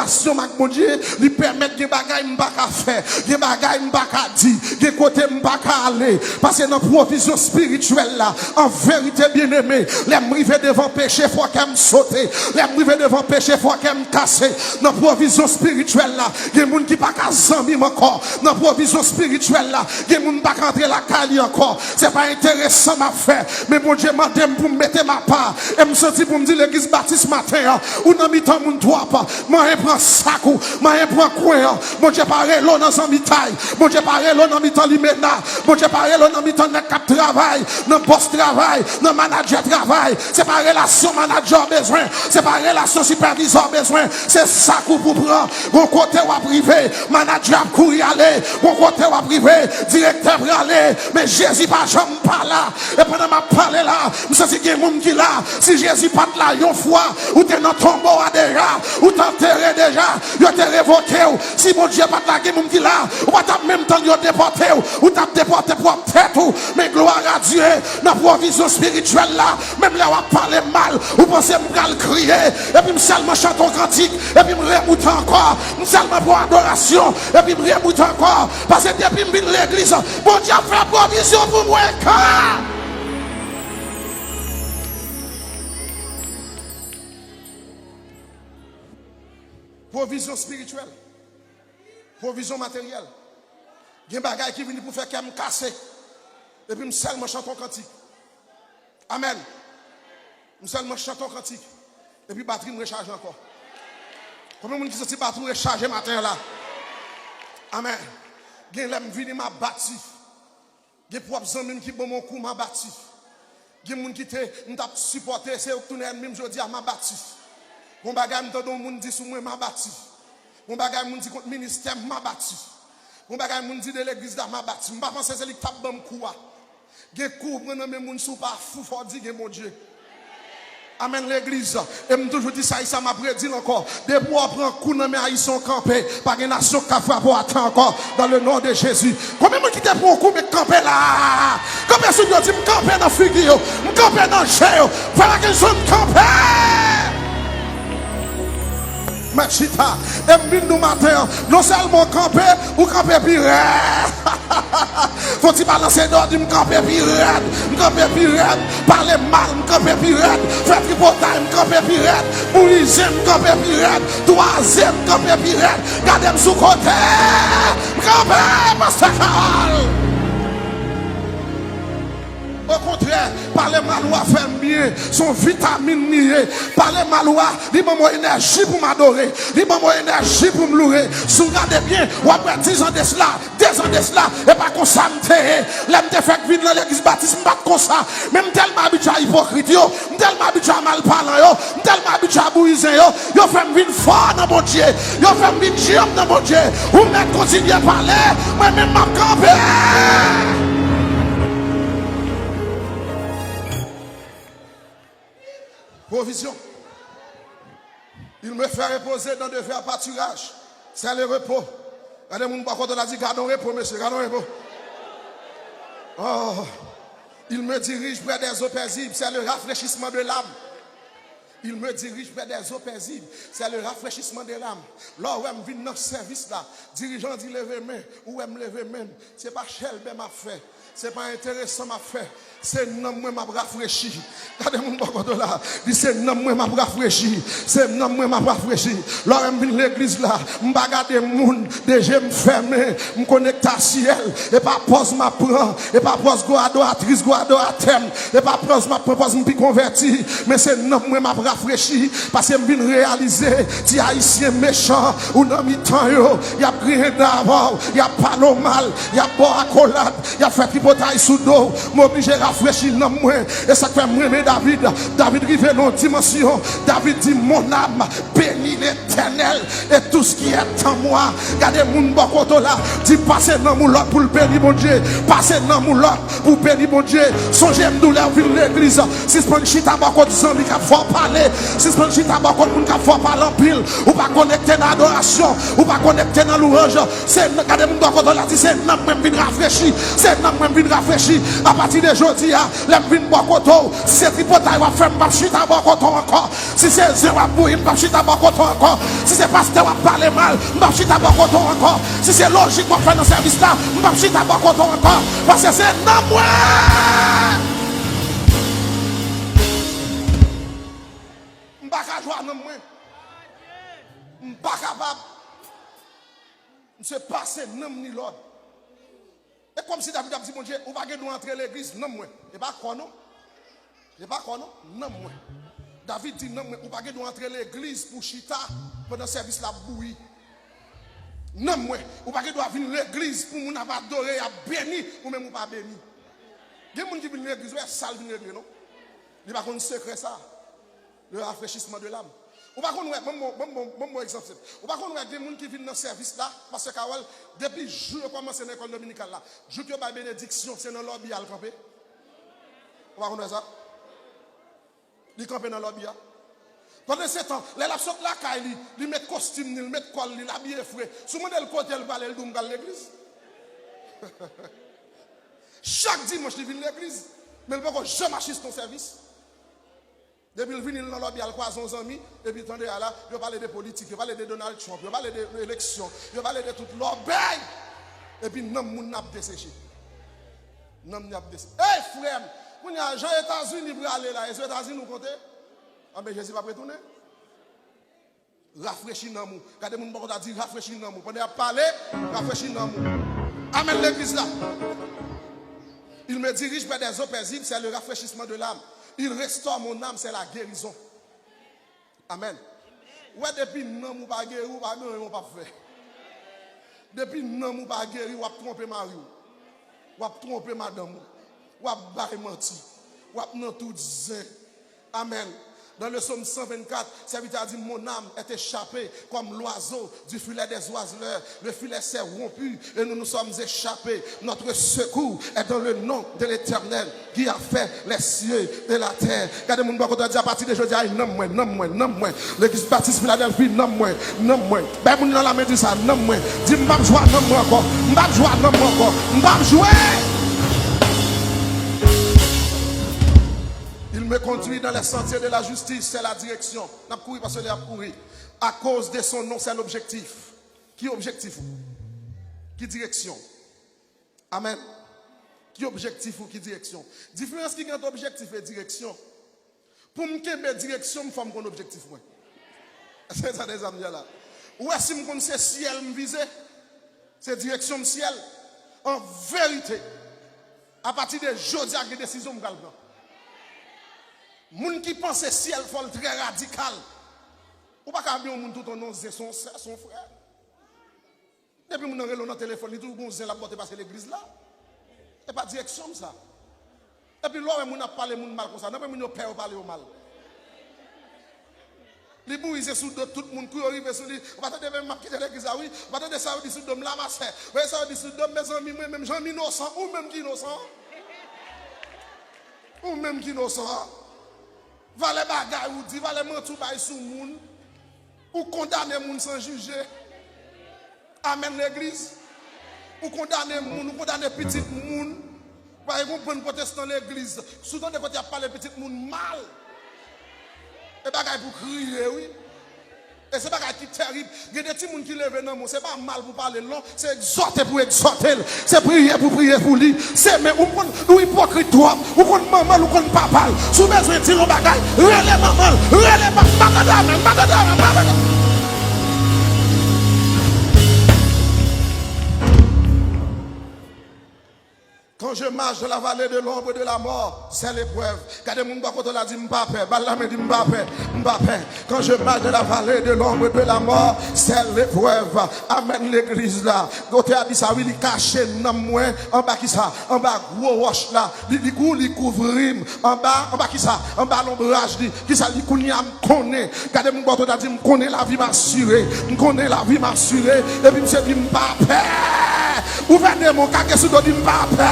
relation avec mon Dieu, lui permettre des bagailles m'pas faire, des bagailles m'pas dire, des côtés m'pas aller. Parce que dans provision spirituelle là, en vérité bien-aimé, les m'river devant péché, faut qu'elle me saute. Les m'river devant péché, faut qu'elle me casse. Dans provision spirituelle là, il y a des gens qui pas qu'à zambie encore. Dans provision spirituelle là, il y a des gens qui pas qu'à rentrer la caille encore. C'est pas intéressant ma faire, mais mon Dieu m'a demandé pour me mettre ma part. Et me senti pour me dire l'église baptiste matin, ou dans mi-temps mon doigt pas. Moi je prends sac ou, moi je prends coin. Mon Dieu parle l'eau dans son mi-taille. Mon Dieu parle l'eau dans mi-temps l'imena. Mon Dieu parle l'eau dans mi-temps dans cap travail, dans boss travail, dans manager travail. C'est pas relation manager besoin, c'est pas relation superviseur besoin. C'est ça qu'on pour prendre. Mon côté ou privé, manager courir aller, mon côté ou privé, directeur pour aller. Mais Jésus pas jamais pas là. Et pendant ma parler là, je sais qu'il y a des gens qui là. Si Jésus pas là, une fois, ou t'es dans ton tombeau déjà, ou t'enterré déjà, ou t'es révoqué. Si mon Dieu pas là, il y a des gens qui là, ou pas même temps de déporté, ou t'as déporté pour tête. Mais gloire à Dieu, dans la provision spirituelle là, même là, on va parler mal, ou pensez me crier, et puis me seulement chanter un cantique, et puis me remonter encore, me seulement pour adoration, et puis me remonter encore, parce que depuis que je viens l'église, mon Dieu fait provision pour moi. Provision spirituelle, provision matérielle. Il y a des bagages qui viennent pour faire qu'elle me casser. Et puis, je seulement chante un cantique. Amen. Je seulement chante un cantique. Et puis, batterie me recharge encore. Combien de gens qui sont batterie recharger matin là? Amen. Il y a des gens qui viennent m'a bâti. Il y a des gens qui bon mon coup m'a bâti. Il y a des gens qui t'ont supporté. C'est eux qui même je dis à m'a bâti. Mon bagage me donne mon dit sur moi m'a bâti. Mon bagage me dit contre ministère m'a bâti. Mon bagage me dit de l'église là m'a bâti. Je pense que c'est lui qui tape bon coup. Gen kou prendre mes moun sou pas fou faut dire mon Dieu. Amen l'église. Et me toujours dit ça m'a prédit encore. Des bois prend coup dans mes haïtiens campé par une nation qui frappe attend encore dans le nom de Jésus. Combien de qui te prend coup mais camper là? Combien de gens dit me camper dans figure, me camper dans chien, faire que zone camper. Machita, et nous matin, non seulement camper ou camper pire. Faut-il balancer d'ordre, me camper pire, me camper pire, parler mal, me camper pire, faire tripotage, me camper pire, bouriser, me camper pire, troisième, me camper pire, gardez-moi sous côté, me camper, pasteur Carole. Au contraire, parler maloua fait mieux, son vitamine niée. Parler maloua, il m'a mon énergie pour m'adorer, il m'a mon énergie pour me louer. Si vous regardez bien, ou après 10 ans de cela, 2 ans de cela, et pas comme ça, l'aime te fait venir dans l'église baptiste, pas comme ça. Même tellement habitué à hypocrite, tellement habitué à mal parler, tellement habitué à bouiser, yo fait me venir fort dans mon Dieu, yo fait me venir géant dans mon Dieu. Ou même continuer à parler, moi-même m'a campé. Provision. Il me fait reposer dans de verts pâturages. C'est le repos. Regardez mon bakot on a dit gardons repos, monsieur, gardons repos. Oh, il me dirige près des eaux paisibles. C'est le rafraîchissement de l'âme. Il me dirige près des eaux paisibles. C'est le rafraîchissement de l'âme. Là où je viens dans ce service là, dirigeant dit lever main, ou me lever même. C'est pas Shelby m'a fait. C'est pas intéressant m'a fait. C'est non moi m'a rafraîchi. Regardez mon bakot là. Dit c'est non moi m'a rafraîchi. C'est non moi m'a rafraîchi. Là je viens l'église là, m'pa regarder monde, déjà me fermer, me connecter à ciel et pas pose ma prend et pas pose go adoratrice, go adorateur et pas pose ma propose me converti, mais c'est non moi m'a rafraîchi parce que me viens réaliser ti haïtien méchant ou dans mi temps yo, y a rien d'avant, y a pas le mal, y a boire accolade, y a fait tripotaille sous dos, m'obligé rafraîchir dans moi et ça fait moi David rive dans dimension. David dit mon âme bénis l'Éternel et tout ce qui est en moi. Regardez mon bakoto là, dit passez dans mon lot pour le bénir mon Dieu, passez dans mon lot pour bénir mon Dieu. Songez douleur ville l'église. Si ce chita bakoto zambi qui faut parler, si ce chita bakoto moun qui faut parler en pile ou pas connecter dans l'adoration, ou pas connecté dans louange. C'est quand mon doigt quand on a dit c'est non même vient rafraîchir, c'est non même vient rafraîchir. À partir de aujourd'hui, les vins bois coton, si c'est tripotaille va faire pas chita bois coton encore. Si c'est zéro à bouillir, pas chita bois coton encore. Si c'est pasteur va parler mal, pas chita bois coton encore. Si c'est logique va faire dans service là, pas chita bois coton encore. Parce que c'est non moi. M'pas joie non moi. M'pas capable. M'se passer non ni l'autre. Et comme si David a dit mon Dieu, on va nous entrer l'église non moi. Et pas quoi non? Et pas quoi non? Non moi. David dit non moi, on va nous entrer l'église pour chita pendant le service la bouillie. Non moi, on va nous venir l'église pour nous adorer à béni ou même pas béni. Il y a des gens qui viennent l'église, ouais, sale venir l'église non? Il va qu'on secret ça. Le rafraîchissement de l'âme. On va connaître bon exemple. On va connaître des gens qui viennent dans le service là parce que depuis le jour où commence l'école dominicale là, jour que la bénédiction c'est dans le lobby à le camper. On va connaître ça. Il camper dans le lobby. Pendant ce temps, les lapsot là il met costume, il met col, il habille frais. Sous mon côté il va aller dans l'église. Chaque dimanche il vient à l'église, mais il ne peut pas jamais assister ton service. Depuis le venir dans l'objet, il croise son ami, et puis attendez là, il parle de politique, il parle de Donald Trump, il parle de l'élection, il parle de toute l'objet. Et puis, non, mon n'a pas desséché. Non, n'a pas desséché. Hey, frère, vous avez les États-Unis pour aller là, et les États-Unis nous comptent. Ah, mais Jésus va retourner. Rafraîchis dans nous. Quand les gens ont dit rafraîchis dans nous, pendant à parler, rafraîchis dans nous. Amène l'église là. Il me dirige vers des eaux paisibles, c'est le rafraîchissement de l'âme. Il restaure mon âme, c'est la guérison. Amen. Ouais, depuis non, ou pas guéri, ou pas non, pas fait. Depuis non, ou pas guéri, ou pas tromper Marie, ou pas tromper madame, ou pas barrer menti, ou pas non tout zin. Amen. Dans le psaume 124, serviteur a dit, mon âme est échappée comme l'oiseau du filet des oiseleurs. Le filet s'est rompu et nous nous sommes échappés. Notre secours est dans le nom de l'Éternel qui a fait les cieux et la terre. Regardez mon bon côté, à partir de aujourd'hui, non moi. L'église baptiste Philadelphie, non moi. Ben, mon dans la main dit ça, non moi. Dis, m'bap joie, non moi encore. M'bap jouer. Il me conduit dans les sentiers de la justice, c'est la direction. N'a pas couru parce qu'il a couru. À cause de son nom, c'est l'objectif. Qui objectif? Qui direction? Amen. Qui objectif ou qui direction? Différence qui est objectif et direction. Pour me faire direction, je fais mon objectif. C'est ça des amis là. Ou est-ce que je connais ciel me viser? C'est direction ciel. En vérité, à partir de aujourd'hui, il y a des décisions que je prends. Moun qui pense ciel faut très radical. Ou pas qu'à bien moun tout ton nom c'est son frère. Depuis moun relon dans téléphone, il tout bon zèle la porter passer l'église là. Et pas direction ça. Et puis là moun a parlé moun mal comme ça, non mais moun père parler au mal. Les bouilles sous tout le monde qui arrive sur lui. On va te même quitter l'église oui, on va te ça dit sous dom là ma sœur. Ouais ça dit sous dom mes amis moi même Jean innocent ou même qui innocent. Ou même qui innocent. Va les bagailles ou dit, va les mentir sur le monde, ou condamner le monde sans juger. Amen l'église. Ou condamner le monde, ou condamner petit monde. Par exemple, pour protestant l'église, souvent de côté, il y a pas les petits monde mal. Et bagailles pour crier, oui. Et c'est pas qui est terrible. Il y a des petits gens qui lèvent dans le monde. Ce n'est pas mal pour parler long. C'est exhorter pour exhorter. C'est prier pour lui. C'est mais ou hypocrite toi. Ou qu'on maman ou qu'on papa. Sous besoin de tirer bagaille. Relève maman. Relève maman. Quand je marche dans la vallée de l'ombre de la mort, c'est l'épreuve. Quand mon bakoto l'a dit Mbappé, Balame dit Mbappé. Quand je marche dans la vallée de l'ombre de la mort, c'est l'épreuve. Amen l'église là. Côté a dit ça, oui, il caché dans moi. En bas qui ça? En bas gros roche là. Il couvre. En bas qui ça? En bas l'ombrage qui ça? Il connaît. Quand mon bakoto l'a dit connaît la vie m'assurée. Connaît la vie m'assurée. Et puis monsieur dit Mbappé. Ouvrez mon caquet sous le dit Mbappé.